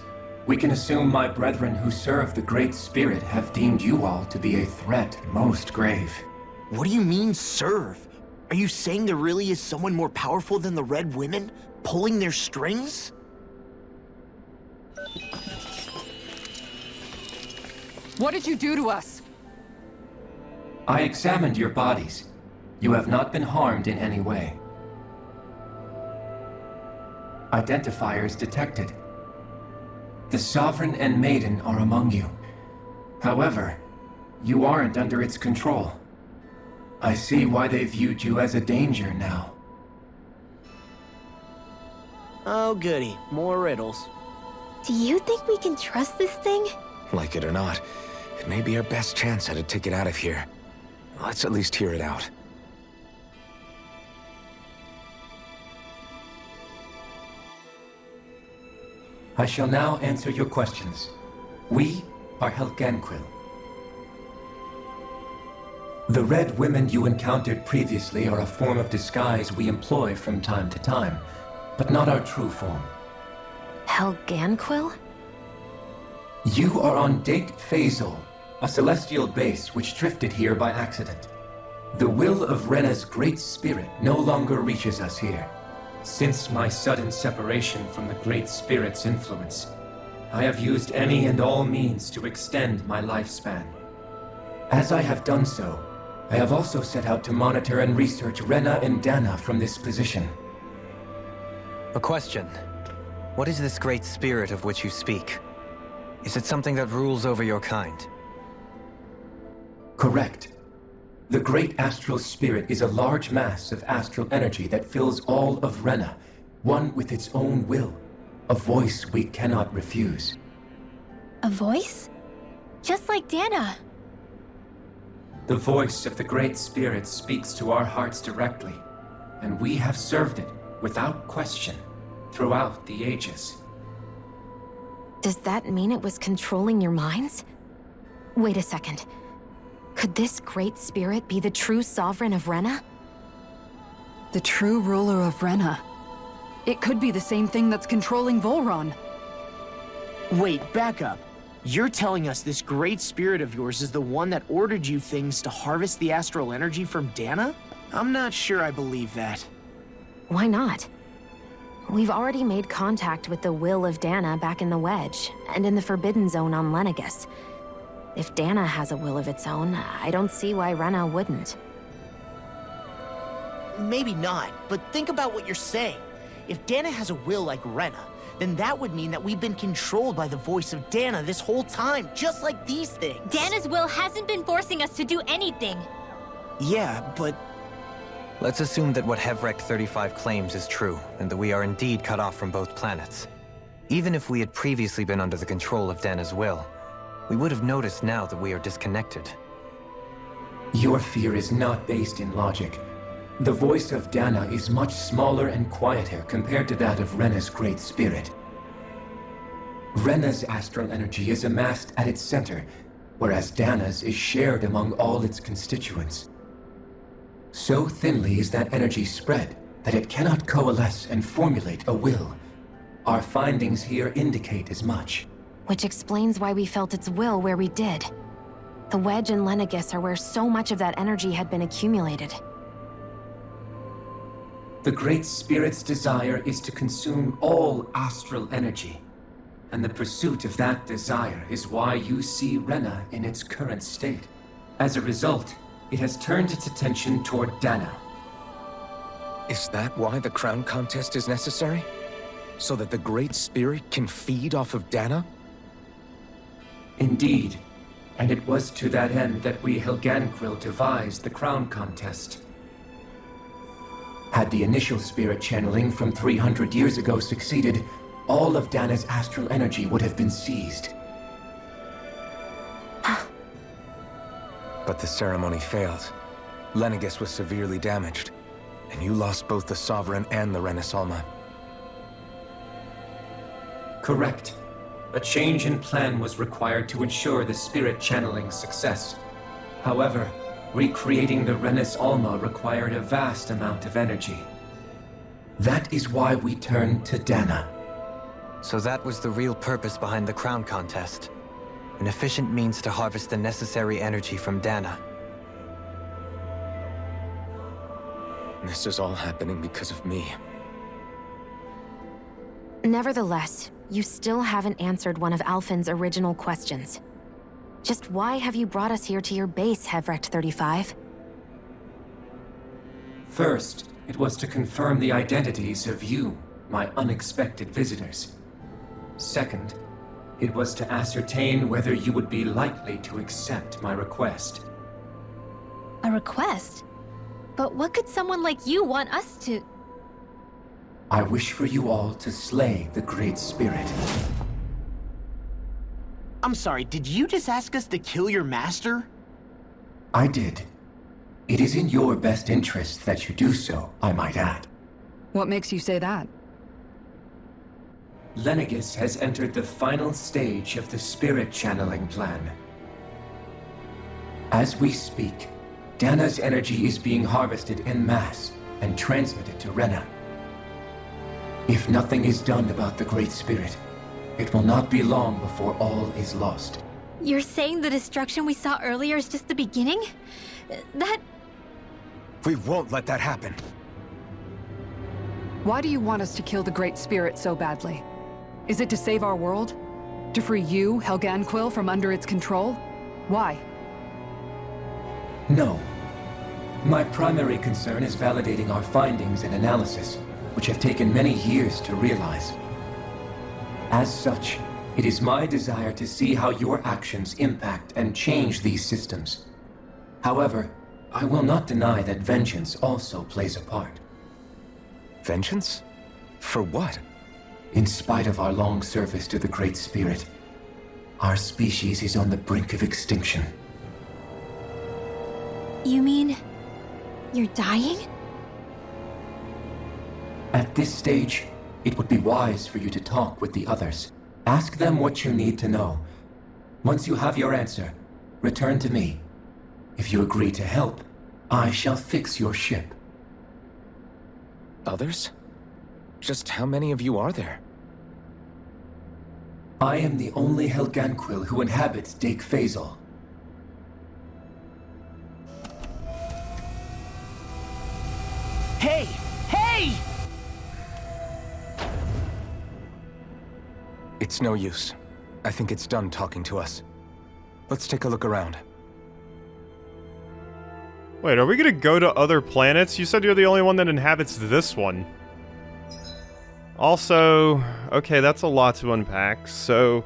[SPEAKER 13] we can assume my brethren who serve the Great Spirit have deemed you all to be a threat most grave.
[SPEAKER 3] What do you mean, serve? Are you saying there really is someone more powerful than the Red Women, pulling their strings?
[SPEAKER 12] What did you do to us?
[SPEAKER 13] I examined your bodies. You have not been harmed in any way. Identifiers detected. The Sovereign and Maiden are among you. However, you aren't under its control. I see why they viewed you as a danger now.
[SPEAKER 3] Oh goody, more riddles.
[SPEAKER 5] Do you think we can trust this thing?
[SPEAKER 6] Like it or not, it may be our best chance at a ticket out of here. Let's at least hear it out.
[SPEAKER 13] I shall now answer your questions. We are Helganquil. The Red Women you encountered previously are a form of disguise we employ from time to time, but not our true form.
[SPEAKER 4] Helganquil?
[SPEAKER 13] You are on Date Phasol, a celestial base which drifted here by accident. The will of Rena's Great Spirit no longer reaches us here. Since my sudden separation from the Great Spirit's influence, I have used any and all means to extend my lifespan. As I have done so, I have also set out to monitor and research Renan and Dahnan from this position.
[SPEAKER 7] A question. What is this Great Spirit of which you speak? Is it something that rules over your kind?
[SPEAKER 13] Correct. The Great Astral Spirit is a large mass of astral energy that fills all of Renan, one with its own will, a voice we cannot refuse.
[SPEAKER 5] A voice? Just like Dahna.
[SPEAKER 13] The voice of the Great Spirit speaks to our hearts directly, and we have served it, without question, throughout the ages.
[SPEAKER 4] Does that mean it was controlling your minds? Wait a second. Could this Great Spirit be the true Sovereign of Renan?
[SPEAKER 12] The true ruler of Renan. It could be the same thing that's controlling Volron.
[SPEAKER 3] Wait, back up. You're telling us this Great Spirit of yours is the one that ordered you things to harvest the astral energy from Dahna? I'm not sure I believe that.
[SPEAKER 4] Why not? We've already made contact with the will of Dahna back in the Wedge, and in the Forbidden Zone on Lenegis. If Dahna has a will of its own, I don't see why Renan wouldn't.
[SPEAKER 3] Maybe not, but think about what you're saying. If Dahna has a will like Renan, then that would mean that we've been controlled by the voice of Dahna this whole time, just like these things.
[SPEAKER 5] Dana's will hasn't been forcing us to do anything.
[SPEAKER 3] Yeah, but...
[SPEAKER 7] Let's assume that what Hevrekt-35 claims is true, and that we are indeed cut off from both planets. Even if we had previously been under the control of Dahna's will, we would have noticed now that we are disconnected.
[SPEAKER 13] Your fear is not based in logic. The voice of Dahna is much smaller and quieter compared to that of Rena's Great Spirit. Rena's astral energy is amassed at its center, whereas Dahna's is shared among all its constituents. So thinly is that energy spread that it cannot coalesce and formulate a will. Our findings here indicate as much.
[SPEAKER 4] which explains why we felt its will where we did. The wedge and Lenegis are where so much of that energy had been accumulated.
[SPEAKER 13] The Great Spirit's desire is to consume all astral energy. And the pursuit of that desire is why you see Rena in its current state. As a result, it has turned its attention toward Dahna.
[SPEAKER 6] Is that why the crown contest is necessary? So that the Great Spirit can feed off of Dahna?
[SPEAKER 13] Indeed. And it was to that end that we Helganquil devised the crown contest. Had the initial spirit channeling from 300 years ago succeeded, all of Dahna's astral energy would have been seized.
[SPEAKER 6] But the ceremony failed. Lenegis was severely damaged, and you lost both the Sovereign and the Renis Alma.
[SPEAKER 13] Correct. A change in plan was required to ensure the spirit channeling's success. However, recreating the Renis Alma required a vast amount of energy. That is why we turned to Dahna.
[SPEAKER 7] So that was the real purpose behind the crown contest. An efficient means to harvest the necessary energy from Dahna.
[SPEAKER 6] This is all happening because of me.
[SPEAKER 4] Nevertheless, you still haven't answered one of Alphen's original questions. Just why have you brought us here to your base, Hevrekt-35?
[SPEAKER 13] First, it was to confirm the identities of you, my unexpected visitors. Second, it was to ascertain whether you would be likely to accept my request.
[SPEAKER 5] A request? But what could someone like you want us to...
[SPEAKER 13] I wish for you all to slay the Great Spirit.
[SPEAKER 3] I'm sorry, did you just ask us to kill your master?
[SPEAKER 13] I did. It is in your best interest that you do so, I might add.
[SPEAKER 2] What makes you say that?
[SPEAKER 13] Lenegis has entered the final stage of the spirit channeling plan. As we speak, Dahna's energy is being harvested en masse and transmitted to Rena. If nothing is done about the Great Spirit, it will not be long before all is lost.
[SPEAKER 5] You're saying the destruction we saw earlier is just the beginning? That...
[SPEAKER 6] We won't let that happen.
[SPEAKER 2] Why do you want us to kill the Great Spirit so badly? Is it to save our world? To free you, Helganquil, from under its control? Why?
[SPEAKER 13] No. My primary concern is validating our findings and analysis, which have taken many years to realize. As such, it is my desire to see how your actions impact and change these systems. However, I will not deny that vengeance also plays a part.
[SPEAKER 6] Vengeance? For what?
[SPEAKER 13] In spite of our long service to the Great Spirit, our species is on the brink of extinction.
[SPEAKER 5] You mean... you're dying?
[SPEAKER 13] At this stage, it would be wise for you to talk with the others. Ask them what you need to know. Once you have your answer, return to me. If you agree to help, I shall fix your ship.
[SPEAKER 6] Others? Just how many of you are there?
[SPEAKER 13] I am the only Helganquil who inhabits Dake Faisal.
[SPEAKER 3] Hey! Hey!
[SPEAKER 6] It's no use. I think it's done talking to us. Let's take a look around.
[SPEAKER 1] Wait, are we gonna go to other planets? You said you're the only one that inhabits this one. Also, okay, that's a lot to unpack. So,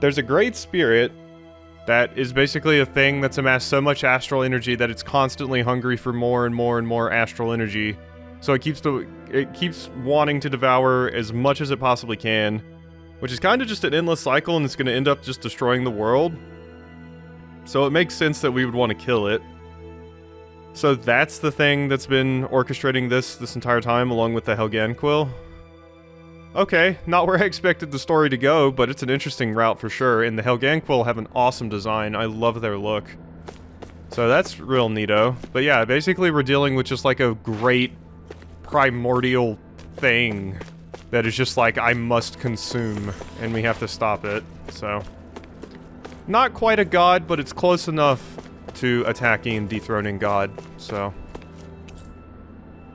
[SPEAKER 1] there's a Great Spirit that is basically a thing that's amassed so much astral energy that it's constantly hungry for more and more and more astral energy. So it keeps wanting to devour as much as it possibly can, which is kind of just an endless cycle, and it's going to end up just destroying the world. So it makes sense that we would want to kill it. So that's the thing that's been orchestrating this entire time, along with the Helganquil. Okay, not where I expected the story to go, but it's an interesting route for sure, and the Helganquil have an awesome design. I love their look. So that's real neato. But yeah, basically we're dealing with just like a great primordial thing that is just like, I must consume, and we have to stop it, so. Not quite a god, but it's close enough to attacking and dethroning God, so.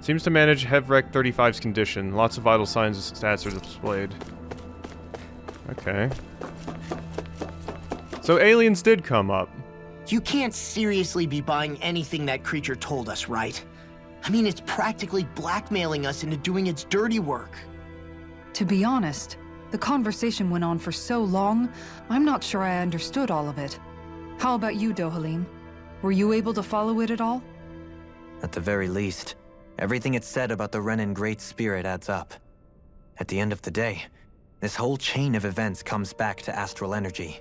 [SPEAKER 1] Seems to manage Hevrekt-35's condition. Lots of vital signs and stats are displayed. Okay. So aliens did come up.
[SPEAKER 3] You can't seriously be buying anything that creature told us, right? I mean, it's practically blackmailing us into doing its dirty work.
[SPEAKER 2] To be honest, the conversation went on for so long, I'm not sure I understood all of it. How about you, Dohalim? Were you able to follow it at all?
[SPEAKER 7] At the very least, everything it said about the Renan Great Spirit adds up. At the end of the day, this whole chain of events comes back to astral energy.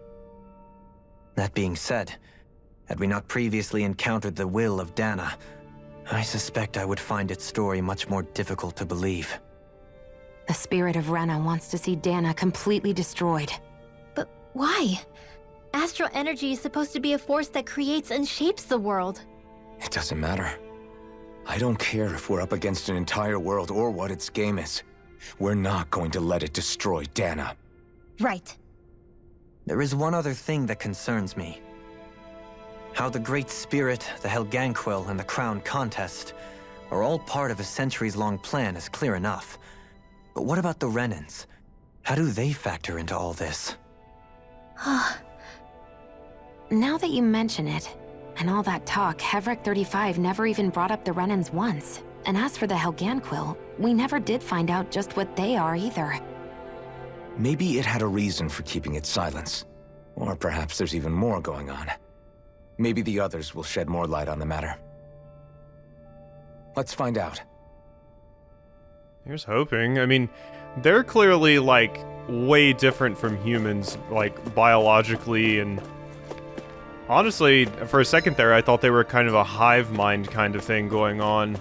[SPEAKER 7] That being said, had we not previously encountered the will of Dahna, I suspect I would find its story much more difficult to believe.
[SPEAKER 4] The spirit of Rena wants to see Dahna completely destroyed.
[SPEAKER 5] But why? Astral energy is supposed to be a force that creates and shapes the world.
[SPEAKER 6] It doesn't matter. I don't care if we're up against an entire world or what its game is. We're not going to let it destroy Dahna.
[SPEAKER 5] Right.
[SPEAKER 7] There is one other thing that concerns me. How the Great Spirit, the Helganquil, and the Crown Contest are all part of a centuries-long plan is clear enough. But what about the Renans? How do they factor into all this?
[SPEAKER 4] Now that you mention it, and all that talk, Hevrekt-35 never even brought up the Renans once. And as for the Helganquil, we never did find out just what they are either.
[SPEAKER 6] Maybe it had a reason for keeping its silence. Or perhaps there's even more going on. Maybe the others will shed more light on the matter. Let's find out.
[SPEAKER 1] Here's hoping. I mean, they're clearly, like, way different from humans, like, biologically, and... Honestly, for a second there, I thought they were kind of a hive mind kind of thing going on.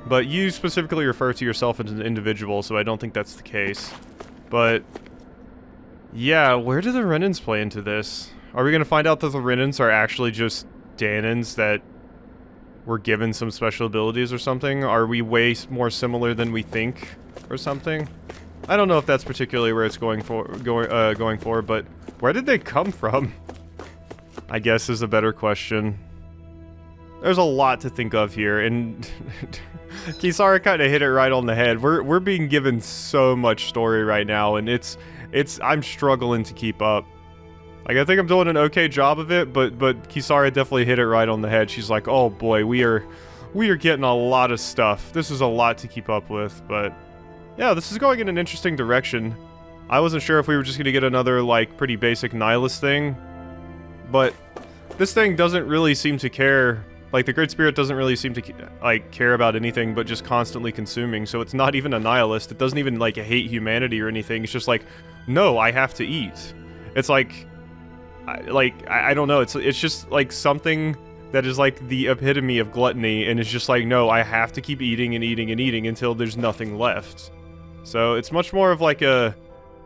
[SPEAKER 1] But you specifically refer to yourself as an individual, so I don't think that's the case. But... yeah, where do the Renans play into this? Are we gonna find out that the Renans are actually just Dahnans that were given some special abilities or something? Are we way more similar than we think, or something? I don't know if that's particularly where it's going for, but where did they come from? I guess is a better question. There's a lot to think of here, and Kisara kind of hit it right on the head. We're being given so much story right now, and I'm struggling to keep up. Like, I think I'm doing an okay job of it, but Kisara definitely hit it right on the head. She's like, oh boy, we are getting a lot of stuff. This is a lot to keep up with, but yeah, this is going in an interesting direction. I wasn't sure if we were just gonna get another, like, pretty basic nihilist thing, but this thing doesn't really seem to care. Like, the Great Spirit doesn't really seem to, like, care about anything but just constantly consuming, so it's not even a nihilist. It doesn't even, like, hate humanity or anything. It's just like, no, I have to eat. It's like... I don't know, it's just like something that is like the epitome of gluttony, and it's just like, no, I have to keep eating and eating and eating until there's nothing left. So it's much more of like a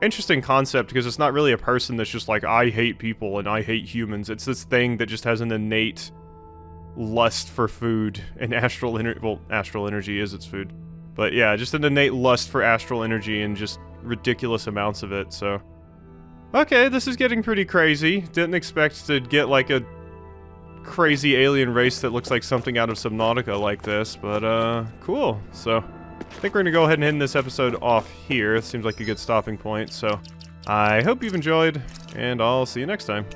[SPEAKER 1] interesting concept, because it's not really a person that's just like, I hate people and I hate humans. It's this thing that just has an innate lust for food and astral energy. Well, astral energy is its food, but yeah, just an innate lust for astral energy and just ridiculous amounts of it. So okay, this is getting pretty crazy. Didn't expect to get, like, a crazy alien race that looks like something out of Subnautica like this, but, cool. So, I think we're gonna go ahead and end this episode off here. It seems like a good stopping point, so I hope you've enjoyed, and I'll see you next time.